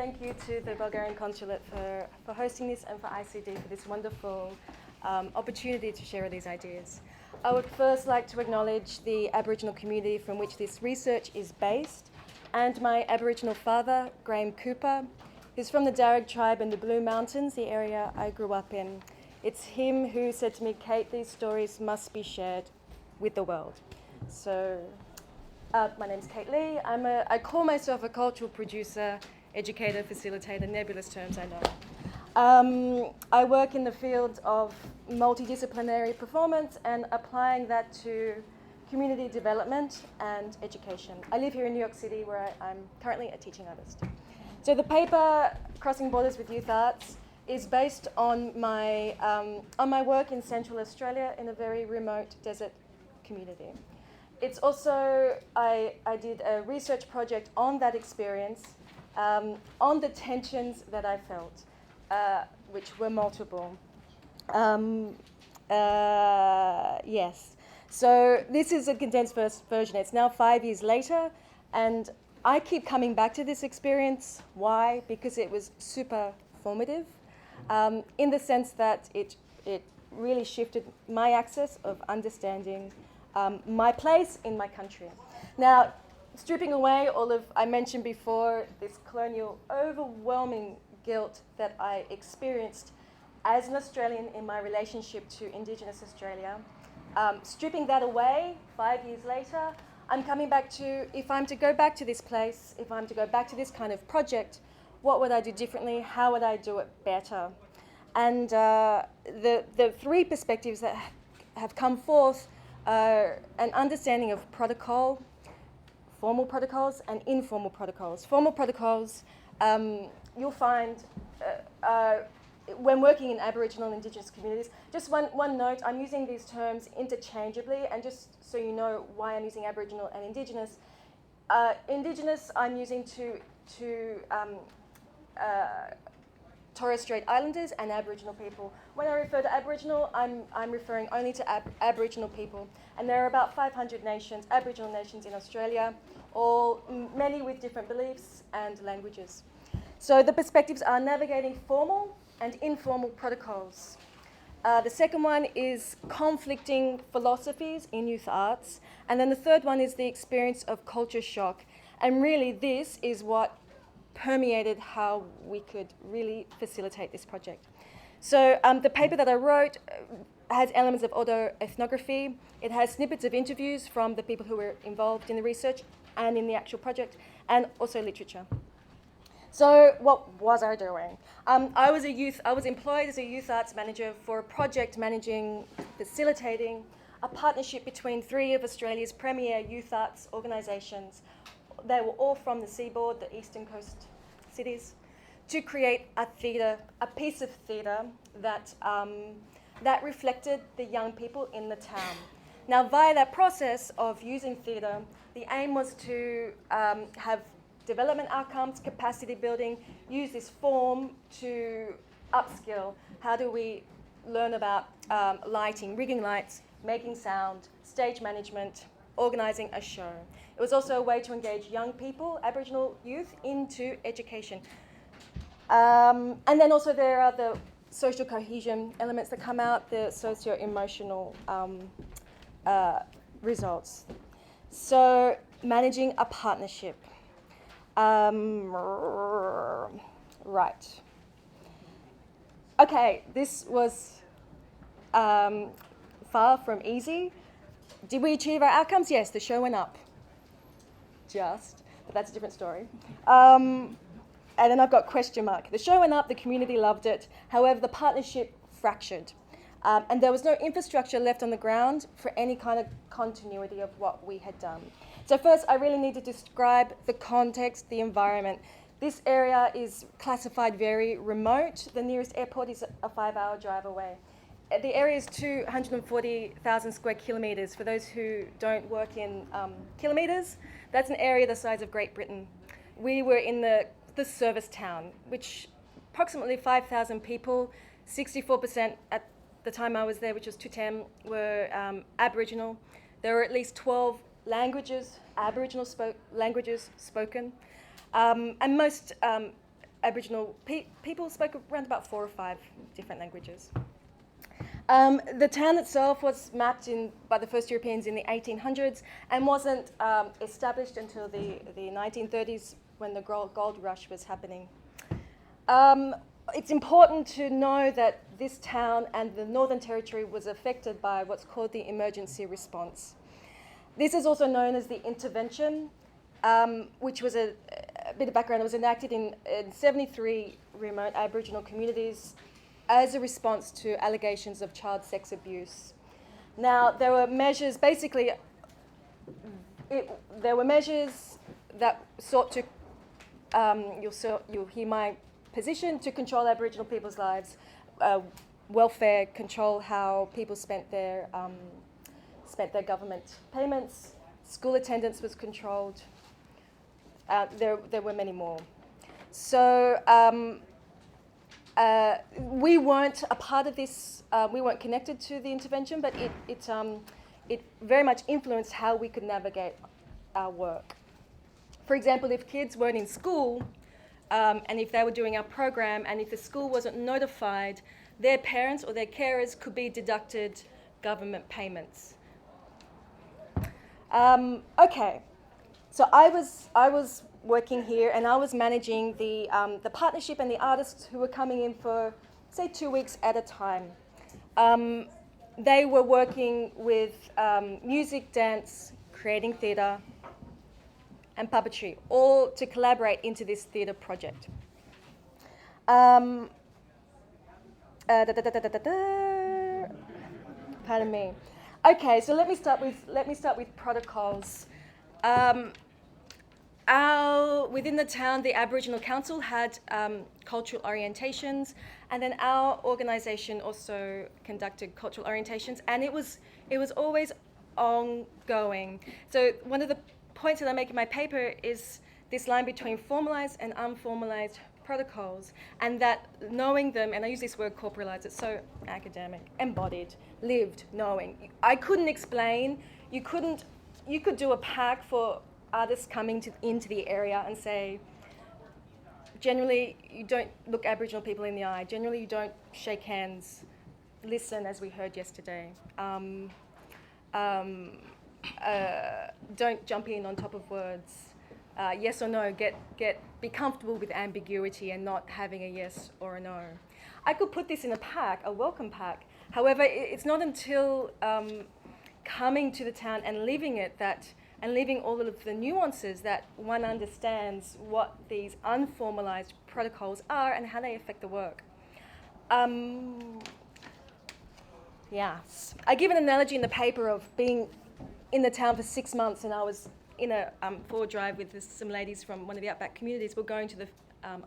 thank you to the Bulgarian Consulate for hosting this and for ICD for this wonderful opportunity to share these ideas. I would first like to acknowledge the Aboriginal community from which this research is based and my Aboriginal father, Graham Cooper, who's from the Darug tribe in the Blue Mountains, the area I grew up in. It's him who said to me, Kate, these stories must be shared with the world. So my name's Kate Lee. I call myself a cultural producer, educator, facilitator, nebulous terms, I know. I work in the field of multidisciplinary performance and applying that to community development and education. I live here in New York City where I'm currently a teaching artist. So the paper, Crossing Borders with Youth Arts, is based on my work in Central Australia in a very remote desert community. It's also, I did a research project on that experience, on the tensions that I felt, which were multiple. Yes. So this is a condensed version. It's now 5 years later, and I keep coming back to this experience. Why? Because it was super formative, in the sense that it really shifted my access of understanding my place in my country. Now, stripping away all of, I mentioned before, this colonial overwhelming guilt that I experienced as an Australian in my relationship to Indigenous Australia, stripping that away 5 years later, I'm coming back to, if I'm to go back to this place, if I'm to go back to this kind of project, what would I do differently? How would I do it better? And the three perspectives that have come forth are an understanding of protocol, formal protocols, and informal protocols. Formal protocols, you'll find when working in Aboriginal and Indigenous communities, just one note, I'm using these terms interchangeably, and just so you know why I'm using Aboriginal and Indigenous. Indigenous I'm using to Torres Strait Islanders and Aboriginal people. When I refer to Aboriginal, I'm referring only to Aboriginal people. And there are about 500 nations, Aboriginal nations in Australia, many with different beliefs and languages. So the perspectives are navigating formal and informal protocols. The second one is conflicting philosophies in youth arts. And then the third one is the experience of culture shock. And really this is what permeated how we could really facilitate this project. So the paper that I wrote has elements of autoethnography. It has snippets of interviews from the people who were involved in the research and in the actual project, and also literature. So what was I doing? I was employed as a youth arts manager for a project facilitating a partnership between three of Australia's premier youth arts organisations. They were all from the seaboard, the eastern coast cities, to create a piece of theatre that reflected the young people in the town. Now, via that process of using theatre, the aim was to have development outcomes, capacity building, use this form to upskill. How do we learn about lighting, rigging lights, making sound, stage management, organising a show? It was also a way to engage young people, Aboriginal youth, into education. And then also there are the social cohesion elements that come out, the socio-emotional results. So managing a partnership. Right. Okay, this was far from easy. Did we achieve our outcomes? Yes, the show went up. But that's a different story. And then I've got question mark. The show went up, the community loved it. However, the partnership fractured. And there was no infrastructure left on the ground for any kind of continuity of what we had done. So first, I really need to describe the context, the environment. This area is classified very remote. The nearest airport is a 5-hour drive away. The area is 240,000 square kilometres. For those who don't work in kilometres, that's an area the size of Great Britain. We were in the service town, which approximately 5,000 people, 64% at the time I was there, which was 210, were Aboriginal. There were at least 12 languages, Aboriginal languages spoken. And most Aboriginal people spoke around about 4 or 5 different languages. The town itself was mapped in by the first Europeans in the 1800s and wasn't established until the 1930s when the gold rush was happening. It's important to know that this town and the Northern Territory was affected by what's called the emergency response. This is also known as the intervention, which was a bit of background. It was enacted in 73 remote Aboriginal communities as a response to allegations of child sex abuse. Now, there were measures, basically, there were measures that sought to, you'll hear my position, to control Aboriginal people's lives, welfare, control how people spent their government payments, school attendance was controlled. There were many more. So we weren't a part of this, we weren't connected to the intervention, but it very much influenced how we could navigate our work. For example, if kids weren't in school, and if they were doing our program, and if the school wasn't notified, their parents or their carers could be deducted government payments. Okay, so I was working here, and I was managing the partnership and the artists who were coming in for, say, 2 weeks at a time. They were working with music, dance, creating theatre, and puppetry, all to collaborate into this theatre project. Pardon me. Okay, so let me start with protocols. Within the town, the Aboriginal Council had cultural orientations, and then our organisation also conducted cultural orientations, and it was always ongoing. So one of the points that I make in my paper is this line between formalised and unformalised protocols, and that knowing them, and I use this word corporalised, it's so academic, embodied, lived, knowing. I couldn't explain, you could do a pack for artists coming into the area and say, generally you don't look Aboriginal people in the eye, generally you don't shake hands, listen, as we heard yesterday. Don't jump in on top of words. Yes or no, be comfortable with ambiguity and not having a yes or a no. I could put this in a pack, a welcome pack. However, it's not until coming to the town and living it and living all of the nuances that one understands what these unformalised protocols are and how they affect the work. Yes. I give an analogy in the paper of being in the town for 6 months, and I was in a forward drive with some ladies from one of the outback communities. We're going to the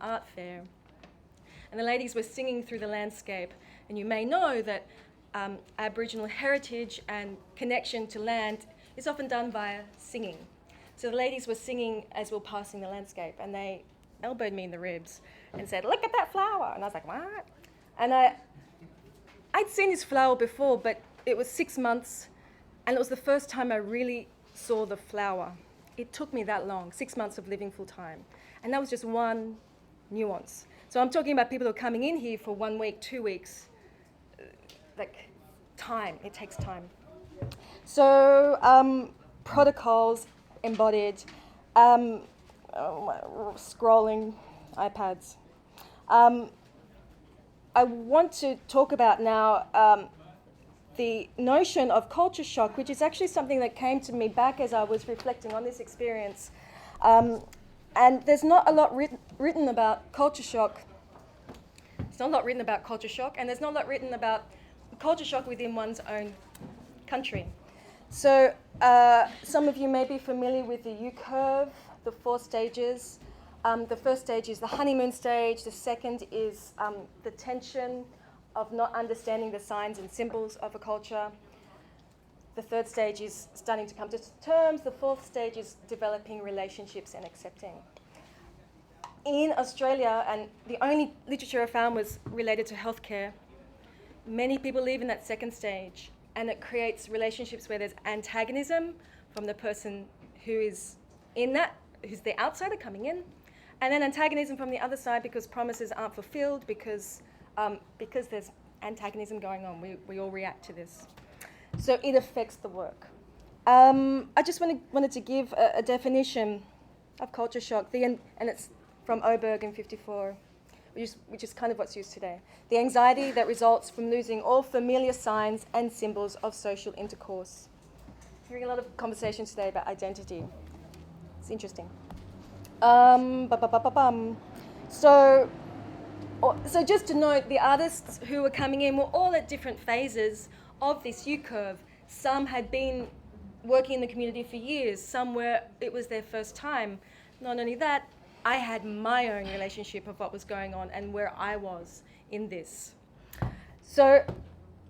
art fair, and the ladies were singing through the landscape. And you may know that Aboriginal heritage and connection to land is often done via singing. So the ladies were singing as we were passing the landscape, and they elbowed me in the ribs and said, "Look at that flower." And I was like, "What?" And I'd seen this flower before, but it was 6 months, and it was the first time I really saw the flower. It took me that long, 6 months of living full time. And that was just one nuance. So I'm talking about people who are coming in here for 1 week, 2 weeks. Like, time, it takes time. So protocols embodied, scrolling iPads. I want to talk about now the notion of culture shock, which is actually something that came to me back as I was reflecting on this experience. And there's not a lot written about culture shock. There's not a lot written about culture shock, and there's not a lot written about culture shock within one's own country. So some of you may be familiar with the U-curve, the 4 stages. The first stage is the honeymoon stage. The second is the tension of not understanding the signs and symbols of a culture. The third stage is starting to come to terms. The fourth stage is developing relationships and accepting. In Australia, and the only literature I found was related to healthcare, many people live in that second stage, and it creates relationships where there's antagonism from the person who is in that, who's the outsider coming in, And then antagonism from the other side, because promises aren't fulfilled, because there's antagonism going on. We all react to this. So it affects the work. I just wanted to give a definition of culture shock, and it's from Oberg in 1954, which is kind of what's used today. The anxiety that results from losing all familiar signs and symbols of social intercourse. Hearing a lot of conversations today about identity. It's interesting. So just to note, the artists who were coming in were all at different phases of this U-curve. Some had been working in the community for years. Some it was their first time. Not only that, I had my own relationship of what was going on and where I was in this. So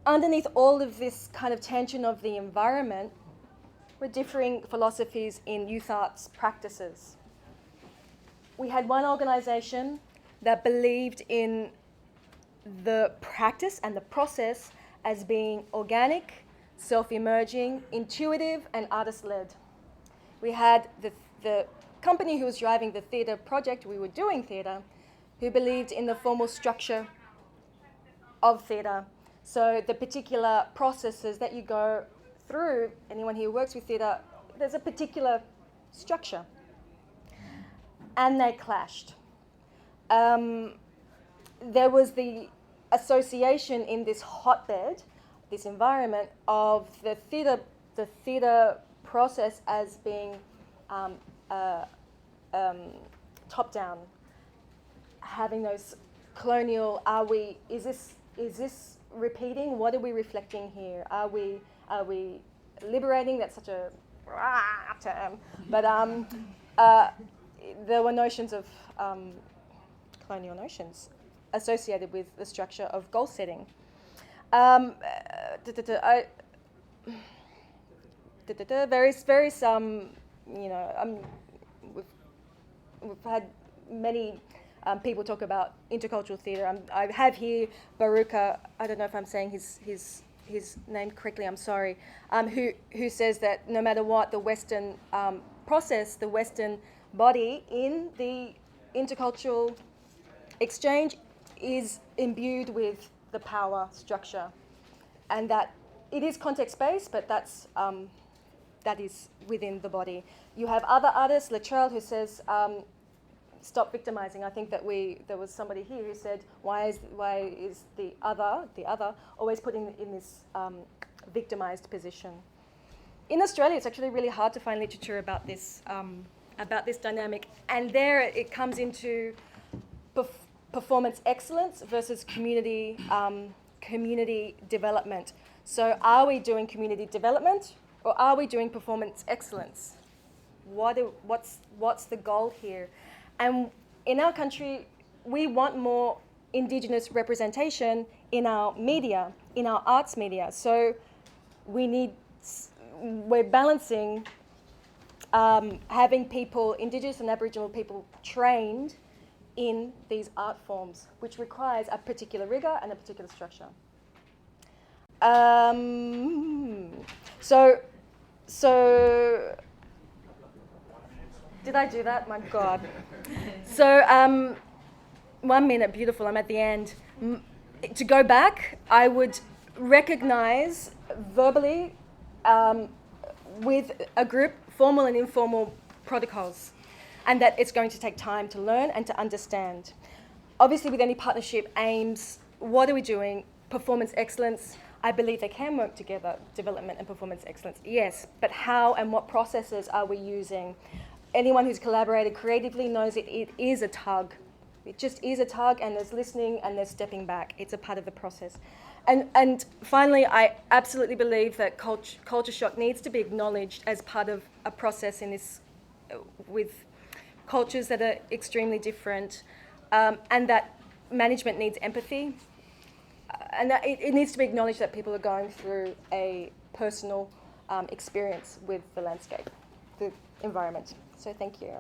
underneath all of this kind of tension of the environment were differing philosophies in youth arts practices. We had one organisation that believed in the practice and the process as being organic, self-emerging, intuitive, and artist-led. We had the company who was driving the theatre project, we were doing theatre, who believed in the formal structure of theatre. So the particular processes that you go through, anyone who works with theatre, there's a particular structure. And they clashed. There was the association in this hotbed, this environment, of the theatre process as being top-down, having those colonial. Is this repeating? What are we reflecting here? Are we liberating? That's such a term, but there were notions of colonial notions associated with the structure of goal setting. We've had many people talk about intercultural theatre. I have here Baruka, I don't know if I'm saying his name correctly, I'm sorry, who says that no matter what, the Western process, the Western body in the intercultural exchange is imbued with the power structure, and that it is context-based, but that is within the body. You have other artists, Latrell, who says, stop victimizing. I think that there was somebody here who said, why is the other always put in this victimized position? In Australia, it's actually really hard to find literature about this dynamic, and there it comes into performance excellence versus community development. So are we doing community development, or are we doing performance excellence? What's the goal here? And in our country, we want more Indigenous representation in our media, in our arts media. So we're balancing having people, Indigenous and Aboriginal people, trained in these art forms, which requires a particular rigour and a particular structure. So did I do that? My God. So 1 minute, beautiful, I'm at the end. To go back, I would recognise verbally with a group, formal and informal protocols, and that it's going to take time to learn and to understand. Obviously, with any partnership aims, what are we doing? Performance excellence, I believe they can work together, development and performance excellence, yes, but how and what processes are we using? Anyone who's collaborated creatively knows it is a tug. It just is a tug, and there's listening and there's stepping back. It's a part of the process. And finally, I absolutely believe that culture shock needs to be acknowledged as part of a process in this, with cultures that are extremely different, and that management needs empathy, and that it needs to be acknowledged that people are going through a personal experience with the landscape, the environment. So thank you.